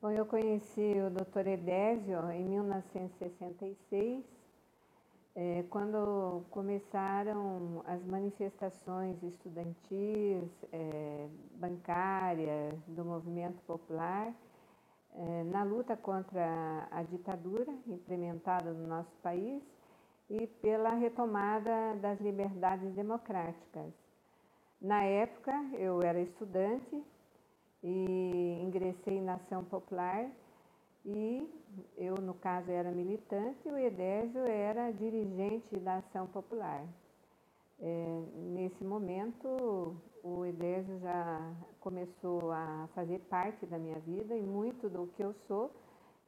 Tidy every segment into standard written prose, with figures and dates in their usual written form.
Bom, eu conheci o Dr. Edésio em 1966, quando começaram as manifestações estudantis, bancárias, do movimento popular, na luta contra a ditadura implementada no nosso país e pela retomada das liberdades democráticas. Na época, eu era estudante e ingressei na Ação Popular e eu, no caso, era militante e o Edésio era dirigente da Ação Popular. Nesse momento, o Edésio já começou a fazer parte da minha vida e muito do que eu sou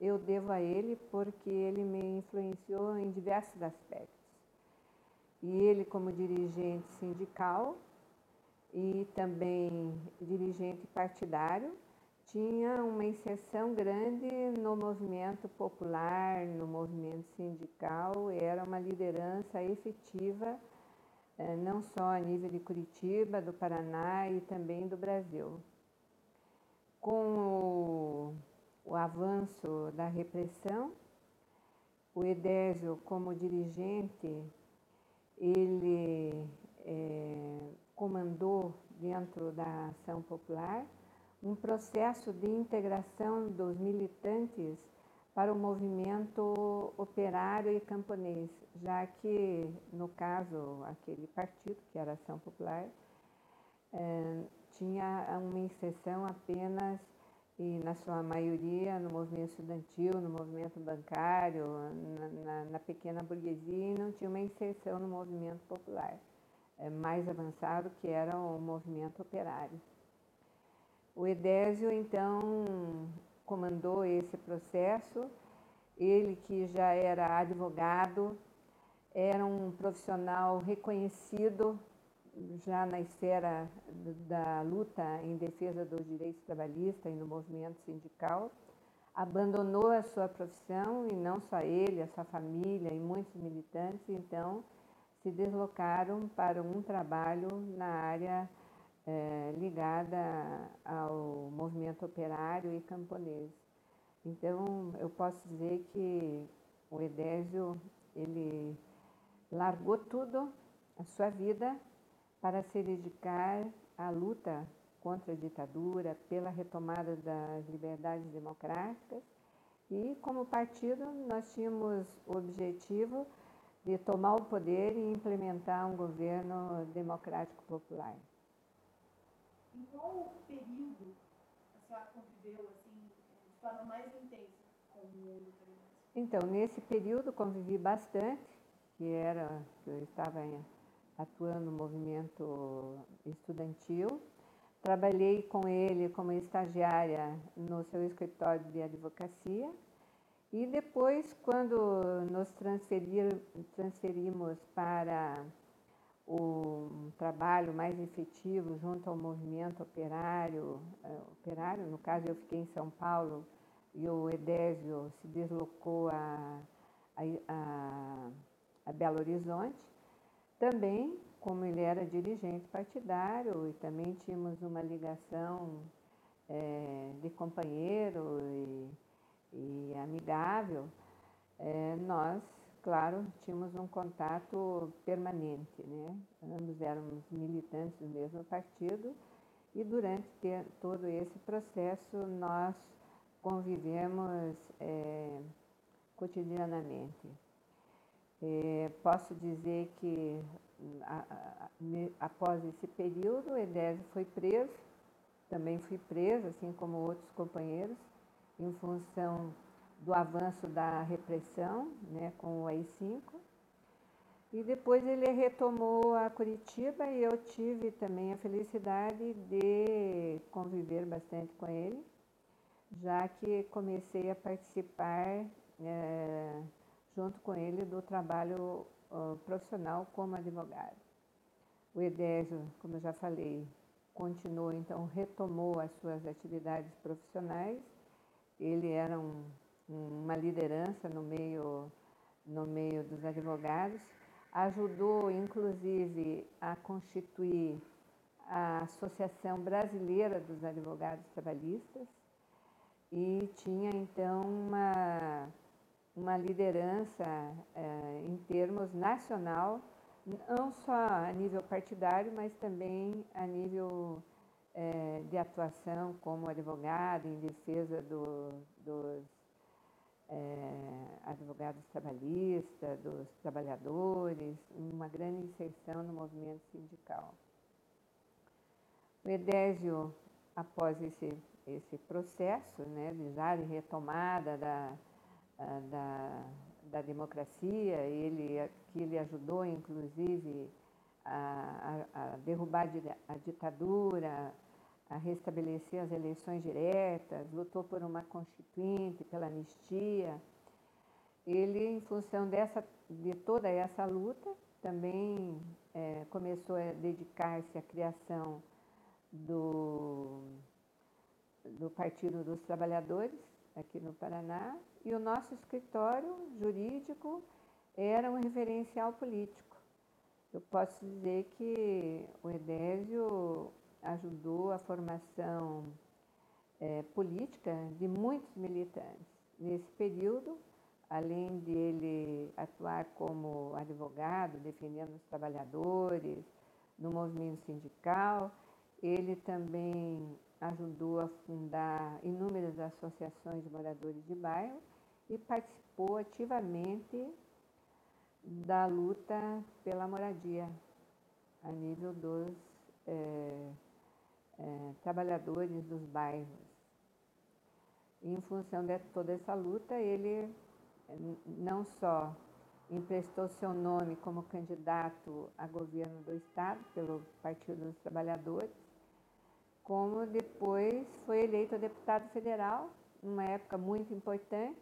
eu devo a ele porque ele me influenciou em diversos aspectos. E ele, como dirigente sindical e também dirigente partidário, tinha uma inserção grande no movimento popular, no movimento sindical, era uma liderança efetiva, não só a nível de Curitiba, do Paraná e também do Brasil. Com o avanço da repressão, o Edésio, como dirigente, ele comandou dentro da Ação Popular um processo de integração dos militantes para o movimento operário e camponês, já que, no caso, aquele partido, que era a Ação Popular, tinha uma inserção apenas, e na sua maioria, no movimento estudantil, no movimento bancário, na pequena burguesia, e não tinha uma inserção no movimento popular, mais avançado, que era o movimento operário. O Edésio, então, comandou esse processo, ele que já era advogado, era um profissional reconhecido já na esfera da luta em defesa dos direitos trabalhistas e no movimento sindical, abandonou a sua profissão, e não só ele, a sua família e muitos militantes, então, se deslocaram para um trabalho na área ligada ao movimento operário e camponês. Então, eu posso dizer que o Edésio, ele largou tudo, a sua vida, para se dedicar à luta contra a ditadura, pela retomada das liberdades democráticas. E, como partido, nós tínhamos o objetivo de tomar o poder e implementar um governo democrático popular. Em qual período a senhora conviveu assim, de forma mais intensa com o Dr. Edésio? Então, nesse período convivi bastante, que eu estava atuando no movimento estudantil. Trabalhei com ele como estagiária no seu escritório de advocacia e depois, quando nos transferimos para o trabalho mais efetivo junto ao movimento operário, no caso eu fiquei em São Paulo e o Edésio se deslocou a Belo Horizonte, também, como ele era dirigente partidário e também tínhamos uma ligação de companheiro e amigável, nós, claro, tínhamos um contato permanente, né? Ambos éramos militantes do mesmo partido e durante todo esse processo nós convivemos cotidianamente. Posso dizer que após esse período, o Edésio foi preso, também fui presa, assim como outros companheiros, em função do avanço da repressão, né, com o AI-5. E depois ele retomou a Curitiba e eu tive também a felicidade de conviver bastante com ele, já que comecei a participar junto com ele do trabalho profissional como advogado. O Edésio, como eu já falei, continuou, então retomou as suas atividades profissionais. Ele era uma liderança no meio dos advogados, ajudou inclusive a constituir a Associação Brasileira dos Advogados Trabalhistas, e tinha então uma liderança em termos nacional, não só a nível partidário, mas também a nível de atuação como advogado em defesa dos advogados trabalhistas, dos trabalhadores, uma grande inserção no movimento sindical. O Edésio, após esse processo, né, de já de retomada da democracia, que ele ajudou, inclusive, a derrubar a ditadura, a restabelecer as eleições diretas, lutou por uma constituinte, pela anistia. Ele, em função de toda essa luta, também começou a dedicar-se à criação do Partido dos Trabalhadores, aqui no Paraná, e o nosso escritório jurídico era um referencial político. Eu posso dizer que o Edésio ajudou a formação política de muitos militantes. Nesse período, além de ele atuar como advogado, defendendo os trabalhadores, no movimento sindical, ele também ajudou a fundar inúmeras associações de moradores de bairro e participou ativamente da luta pela moradia a nível dos trabalhadores dos bairros. E, em função de toda essa luta, ele não só emprestou seu nome como candidato a governo do Estado pelo Partido dos Trabalhadores, como depois foi eleito deputado federal, numa época muito importante.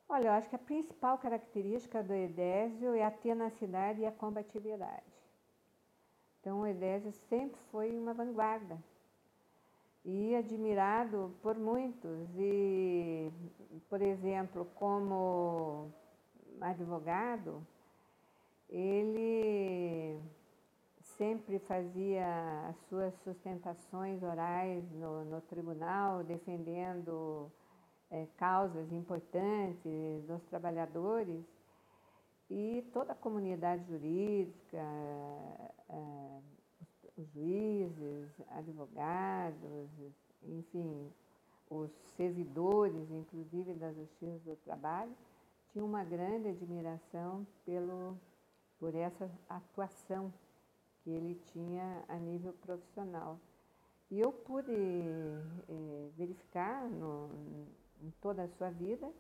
Olha, eu acho que a principal característica do Edésio é a tenacidade e a combatividade. Então, o Edésio sempre foi uma vanguarda e admirado por muitos. E, por exemplo, como advogado, ele sempre fazia as suas sustentações orais no tribunal, defendendo causas importantes dos trabalhadores, e toda a comunidade jurídica, os juízes, advogados, enfim, os servidores, inclusive da Justiça do Trabalho, tinham uma grande admiração por essa atuação que ele tinha a nível profissional. E eu pude verificar em toda a sua vida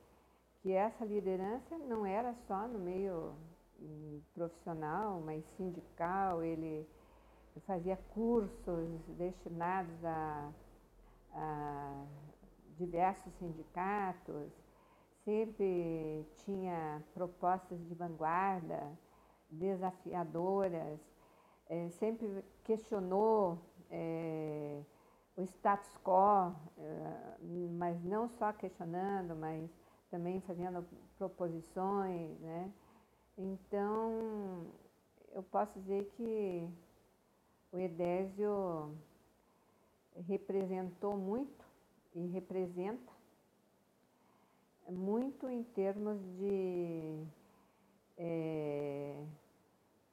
que essa liderança não era só no meio profissional, mas sindical. Ele fazia cursos destinados a diversos sindicatos, sempre tinha propostas de vanguarda, desafiadoras, sempre questionou o status quo, mas não só questionando, mas também fazendo proposições, né? Então, eu posso dizer que o Edésio representou muito e representa muito em termos de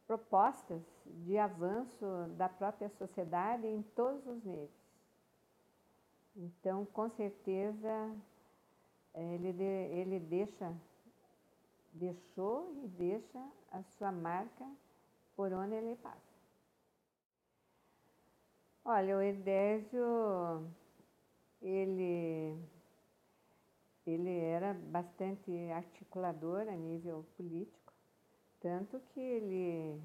propostas de avanço da própria sociedade em todos os níveis. Então, com certeza, ele deixou e deixa a sua marca por onde ele passa. Olha, o Edésio, ele era bastante articulador a nível político, tanto que ele,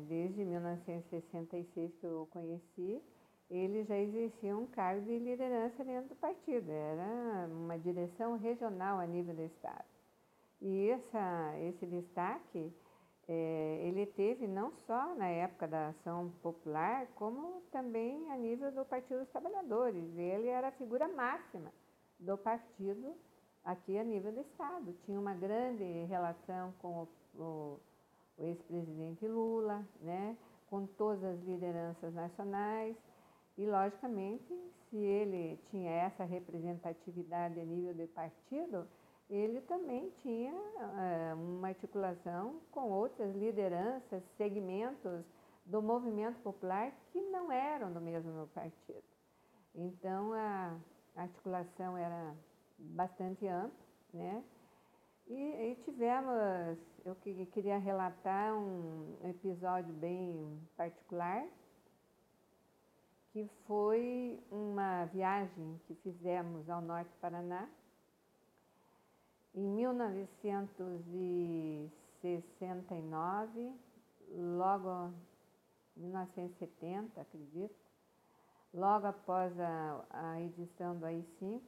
desde 1966 que eu o conheci, ele já exercia um cargo de liderança dentro do partido, era uma direção regional a nível do Estado. E esse destaque ele teve não só na época da ação popular, como também a nível do Partido dos Trabalhadores. Ele era a figura máxima do partido aqui a nível do Estado. Tinha uma grande relação com o ex-presidente Lula, né, com todas as lideranças nacionais e, logicamente, se ele tinha essa representatividade a nível de partido, ele também tinha uma articulação com outras lideranças, segmentos do movimento popular que não eram do mesmo partido. Então, a articulação era bastante ampla, né? E tivemos, eu queria relatar um episódio bem particular, que foi uma viagem que fizemos ao norte do Paraná, em 1969, logo 1970, acredito, logo após a edição do AI-5,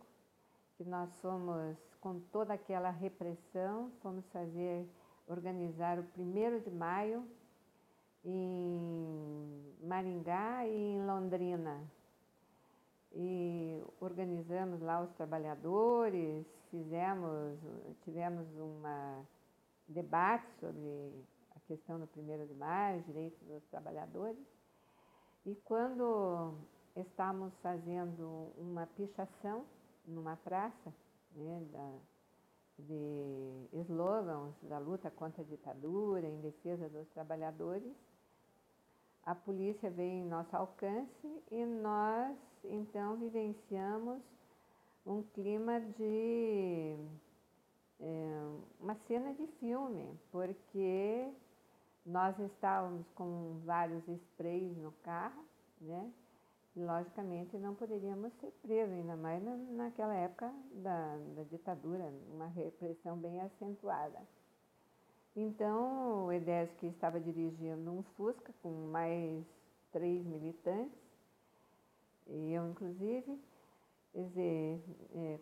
que nós fomos, com toda aquela repressão, fomos organizar o 1º de maio em Maringá e em Londrina. E organizamos lá os trabalhadores, tivemos um debate sobre a questão do 1º de maio, os direitos dos trabalhadores. E quando estávamos fazendo uma pichação numa praça, né, de slogans da luta contra a ditadura, em defesa dos trabalhadores, a polícia veio em nosso alcance e nós, então, vivenciamos um clima de uma cena de filme, porque nós estávamos com vários sprays no carro, né? E, logicamente, não poderíamos ser presos, ainda mais naquela época da ditadura, uma repressão bem acentuada. Então, o Edésio, que estava dirigindo um Fusca com mais 3 militantes, e eu inclusive,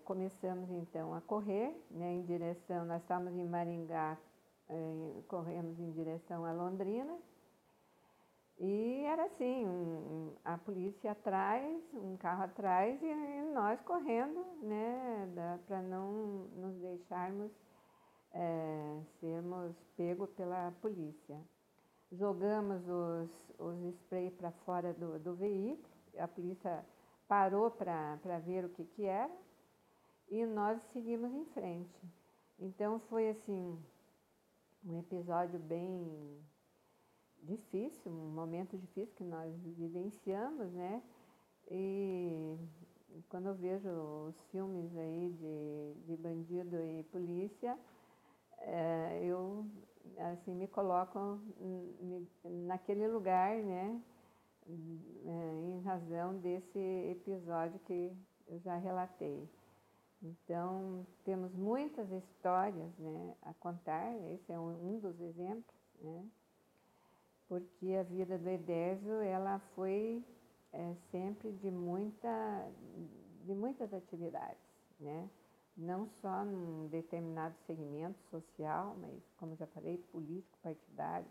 começamos então a correr, né, em direção, nós estávamos em Maringá, corremos em direção a Londrina, e era assim, a polícia atrás, um carro atrás, e nós correndo, né, para não nos deixarmos sermos pegos pela polícia. Jogamos os sprays para fora do veículo, a polícia parou para ver o que era, e nós seguimos em frente. Então foi assim, um episódio bem difícil, um momento difícil que nós vivenciamos, né? E quando eu vejo os filmes aí de bandido e polícia, eu assim me coloco naquele lugar, né? Em razão desse episódio que eu já relatei. Então, temos muitas histórias, né, a contar, esse é um dos exemplos, né? Porque a vida do Edésio, ela foi sempre de muitas atividades, né? Não só num determinado segmento social, mas, como já falei, político, partidário,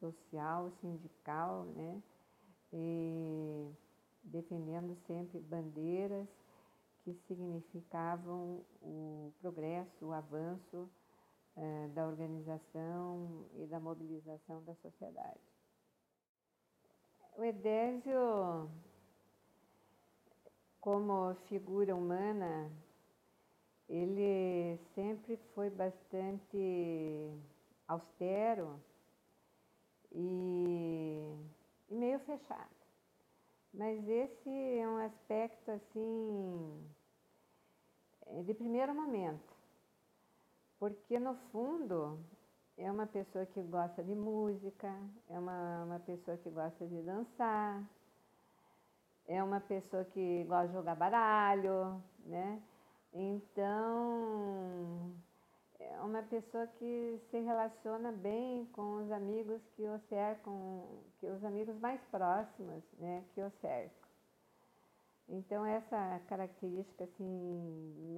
social, sindical, né? E defendendo sempre bandeiras que significavam o progresso, o avanço da organização e da mobilização da sociedade. O Edésio, como figura humana, ele sempre foi bastante austero e meio fechado. Mas esse é um aspecto, assim, de primeiro momento, porque, no fundo, é uma pessoa que gosta de música, é uma pessoa que gosta de dançar, é uma pessoa que gosta de jogar baralho, né? Então, é uma pessoa que se relaciona bem com os amigos que o cercam, os amigos mais próximos, né, que o cercam. Então, essa característica, assim,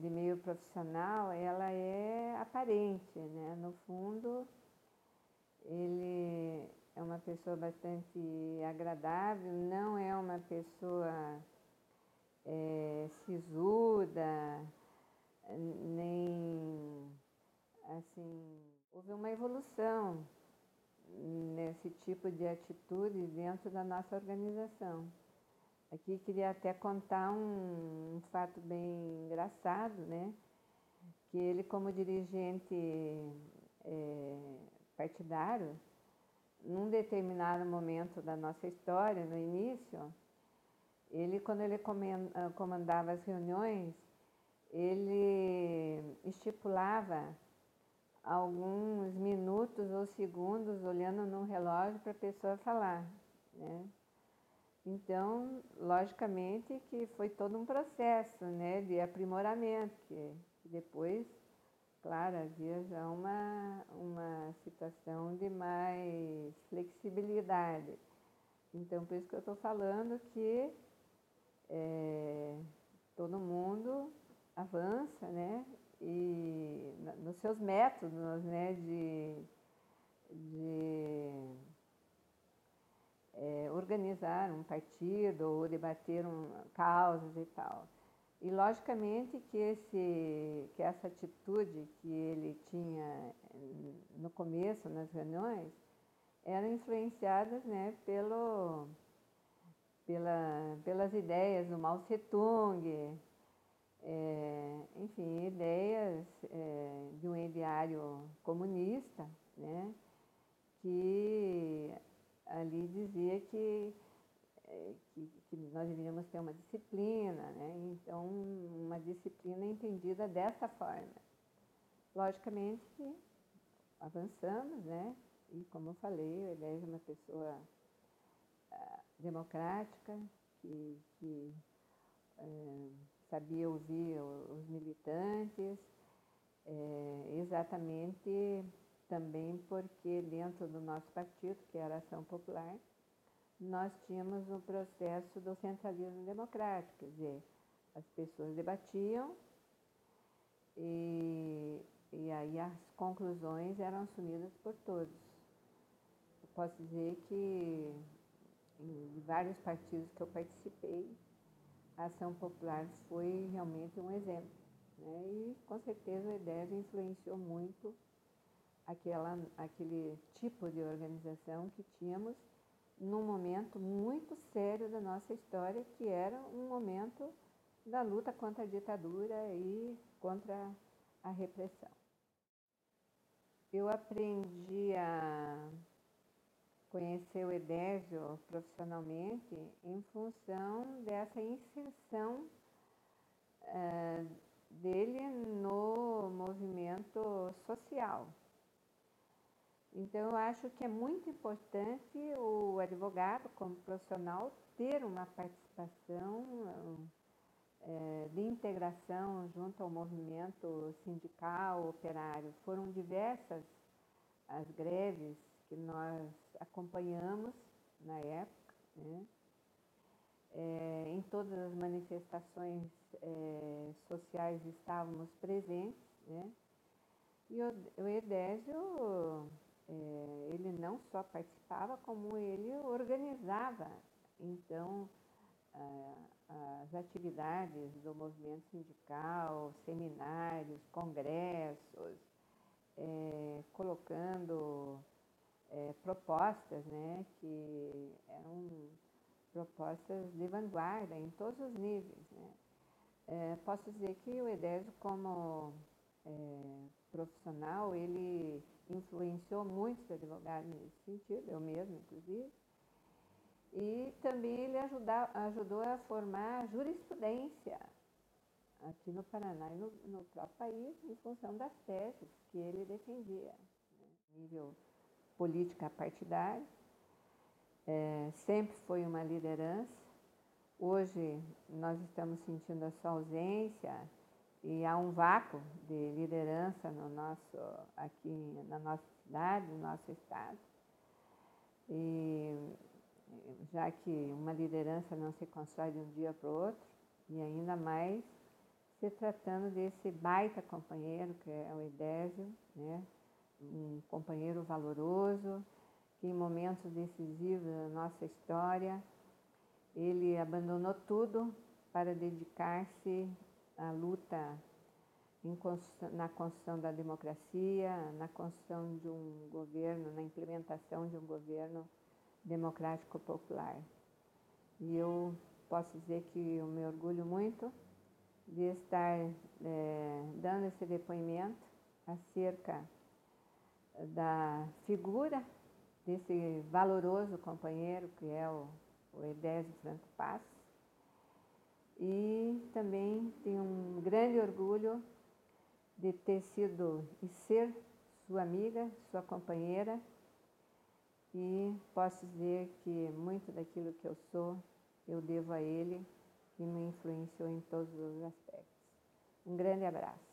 de meio profissional, ela é aparente, né? No fundo, ele é uma pessoa bastante agradável, não é uma pessoa sisuda, nem, assim, houve uma evolução nesse tipo de atitude dentro da nossa organização. Aqui queria até contar um fato bem engraçado, né? Que ele, como dirigente partidário, num determinado momento da nossa história, no início, ele, quando ele comandava as reuniões, ele estipulava alguns minutos ou segundos olhando no relógio para a pessoa falar, né? Então, logicamente que foi todo um processo, né, de aprimoramento, que depois, claro, havia já uma situação de mais flexibilidade. Então, por isso que eu estou falando que todo mundo avança, né, e nos seus métodos, né, de organizar um partido ou debater causas e tal. E logicamente que essa atitude que ele tinha no começo, nas reuniões, eram influenciadas, né, pelas ideias do Mao Tse-tung, enfim, ideias de um ideário comunista, né, que ali dizia que nós deveríamos ter uma disciplina, né? Então, uma disciplina entendida dessa forma. Logicamente que avançamos, né? E, como eu falei, o Edésio é uma pessoa democrática, que sabia ouvir os militantes, exatamente também porque dentro do nosso partido, que era a Ação Popular, nós tínhamos um processo do centralismo democrático, quer dizer, as pessoas debatiam e aí as conclusões eram assumidas por todos. Eu posso dizer que em vários partidos que eu participei, a Ação Popular foi realmente um exemplo, né? E com certeza o Edésio influenciou muito aquele tipo de organização que tínhamos num momento muito sério da nossa história, que era um momento da luta contra a ditadura e contra a repressão. Eu aprendi a conhecer o Edésio profissionalmente em função dessa inserção dele no movimento social. Então, eu acho que é muito importante o advogado, como profissional, ter uma participação de integração junto ao movimento sindical, operário. Foram diversas as greves que nós acompanhamos na época, né? Em todas as manifestações sociais estávamos presentes, né? E o Edésio, ele não só participava, como ele organizava, então, as atividades do movimento sindical, seminários, congressos, colocando propostas, né, que eram propostas de vanguarda em todos os níveis, né. Posso dizer que o Edésio, como profissional, ele influenciou muitos advogados nesse sentido, eu mesmo, inclusive, e também ele ajudou a formar jurisprudência aqui no Paraná e no próprio país, em função das teses que ele defendia, né? Nível política partidária, sempre foi uma liderança. Hoje nós estamos sentindo a sua ausência e há um vácuo de liderança aqui na nossa cidade, no nosso estado. E já que uma liderança não se constrói de um dia para o outro, e ainda mais se tratando desse baita companheiro que é o Edésio, né? Um companheiro valoroso, que em momentos decisivos da nossa história, ele abandonou tudo para dedicar-se à luta na construção da democracia, na construção de um governo, na implementação de um governo democrático popular. E eu posso dizer que eu me orgulho muito de estar dando esse depoimento acerca da figura desse valoroso companheiro que é o Edésio Franco Paz. E também tenho um grande orgulho de ter sido e ser sua amiga, sua companheira, e posso dizer que muito daquilo que eu sou, eu devo a ele, que me influenciou em todos os aspectos. Um grande abraço.